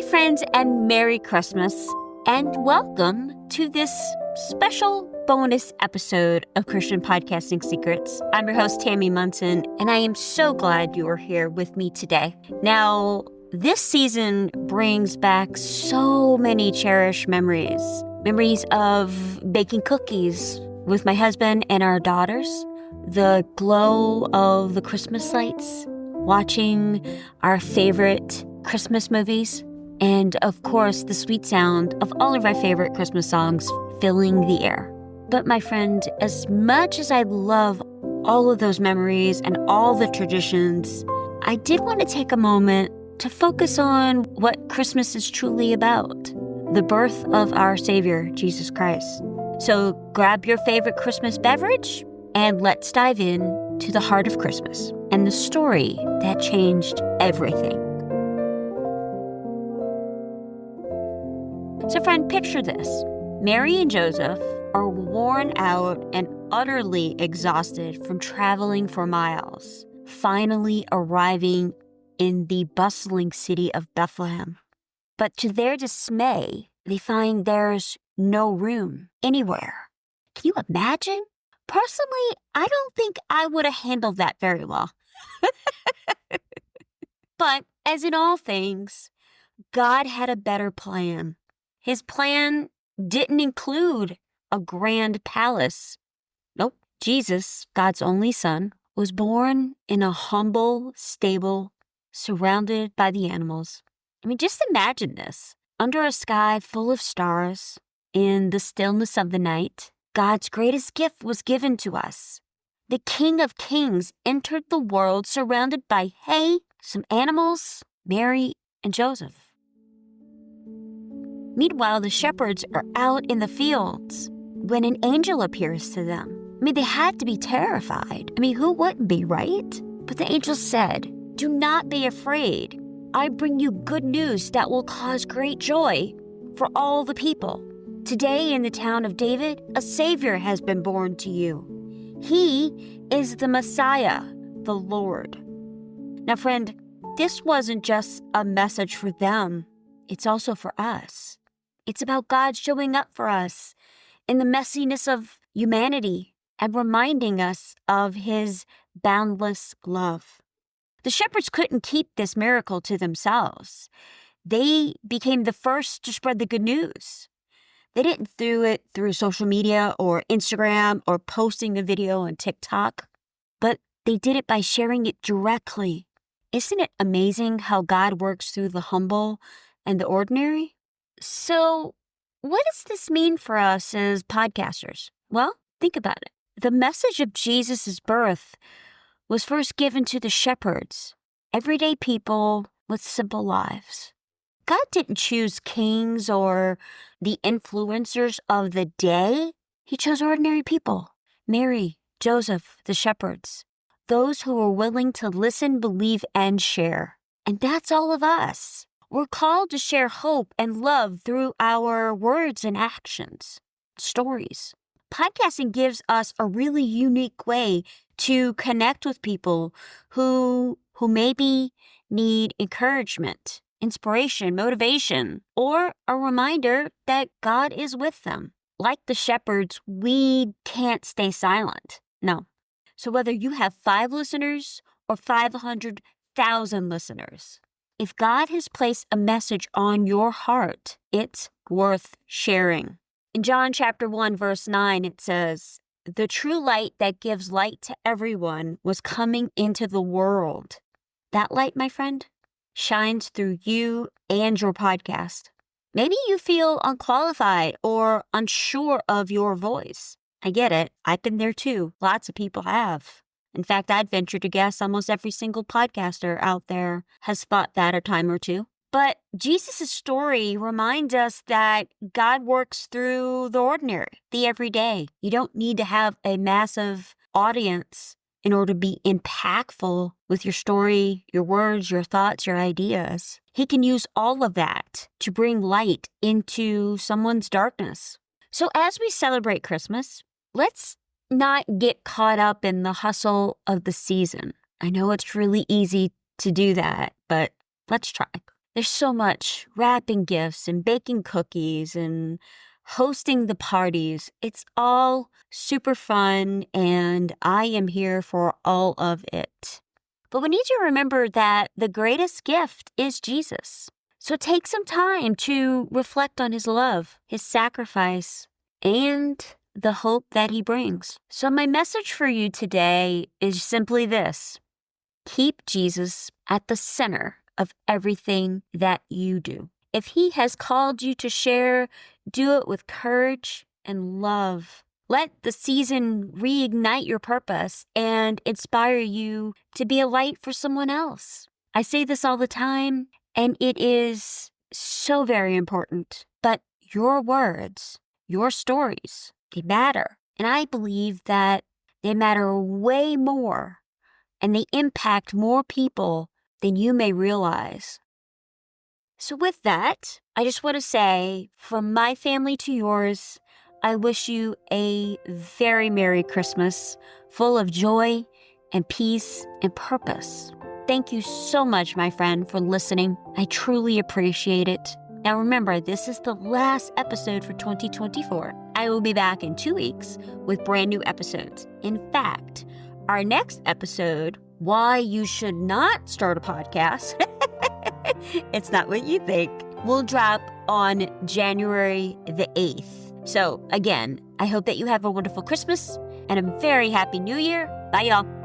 Hi, friends, and Merry Christmas, and welcome to this special bonus episode of Christian Podcasting Secrets. I'm your host, Tammy Munson, and I am so glad you are here with me today. Now, this season brings back so many cherished memories. Memories of baking cookies with my husband and our daughters, the glow of the Christmas lights, watching our favorite Christmas movies, and of course, the sweet sound of all of our favorite Christmas songs filling the air. But my friend, as much as I love all of those memories and all the traditions, I did want to take a moment to focus on what Christmas is truly about, the birth of our Savior, Jesus Christ. So grab your favorite Christmas beverage and let's dive in to the heart of Christmas and the story that changed everything. So friend, picture this. Mary and Joseph are worn out and utterly exhausted from traveling for miles, finally arriving in the bustling city of Bethlehem. But to their dismay, they find there's no room anywhere. Can you imagine? Personally, I don't think I would have handled that very well. But as in all things, God had a better plan. His plan didn't include a grand palace. Nope. Jesus, God's only son, was born in a humble stable surrounded by the animals. I mean, just imagine this. Under a sky full of stars, in the stillness of the night, God's greatest gift was given to us. The King of Kings entered the world surrounded by hay, some animals, Mary, and Joseph. Meanwhile, the shepherds are out in the fields when an angel appears to them. I mean, they had to be terrified. I mean, who wouldn't be, right? But the angel said, "Do not be afraid. I bring you good news that will cause great joy for all the people. Today in the town of David, a Savior has been born to you. He is the Messiah, the Lord." Now, friend, this wasn't just a message for them. It's also for us. It's about God showing up for us in the messiness of humanity and reminding us of His boundless love. The shepherds couldn't keep this miracle to themselves. They became the first to spread the good news. They didn't do it through social media or Instagram or posting a video on TikTok, but they did it by sharing it directly. Isn't it amazing how God works through the humble and the ordinary? So, what does this mean for us as podcasters? Well, think about it. The message of Jesus' birth was first given to the shepherds, everyday people with simple lives. God didn't choose kings or the influencers of the day. He chose ordinary people, Mary, Joseph, the shepherds, those who were willing to listen, believe, and share. And that's all of us. We're called to share hope and love through our words and actions, stories. Podcasting gives us a really unique way to connect with people who maybe need encouragement, inspiration, motivation, or a reminder that God is with them. Like the shepherds, we can't stay silent. No. So whether you have 5 listeners or 500,000 listeners, if God has placed a message on your heart, it's worth sharing. In John chapter 1, verse 9, it says, "The true light that gives light to everyone was coming into the world." That light, my friend, shines through you and your podcast. Maybe you feel unqualified or unsure of your voice. I get it. I've been there too. Lots of people have. In fact, I'd venture to guess almost every single podcaster out there has thought that a time or two. But Jesus' story reminds us that God works through the ordinary, the everyday. You don't need to have a massive audience in order to be impactful with your story, your words, your thoughts, your ideas. He can use all of that to bring light into someone's darkness. So as we celebrate Christmas, let's not get caught up in the hustle of the season. I know it's really easy to do that, but let's try. There's so much wrapping gifts and baking cookies and hosting the parties. It's all super fun, and I am here for all of it. But we need to remember that the greatest gift is Jesus. So take some time to reflect on his love, his sacrifice, and the hope that he brings. So my message for you today is simply this: keep Jesus at the center of everything that you do. If he has called you to share, do it with courage and love. Let the season reignite your purpose and inspire you to be a light for someone else. I say this all the time, and it is so very important. But your words, your stories, they matter. And I believe that they matter way more, and they impact more people than you may realize. So with that, I just want to say, from my family to yours, I wish you a very Merry Christmas, full of joy and peace and purpose. Thank you so much, my friend, for listening. I truly appreciate it. Now remember, this is the last episode for 2024. I will be back in 2 weeks with brand new episodes. In fact, our next episode, Why You Should Not Start a Podcast, it's not what you think, will drop on January the 8th. So again, I hope that you have a wonderful Christmas and a very happy New Year. Bye, y'all.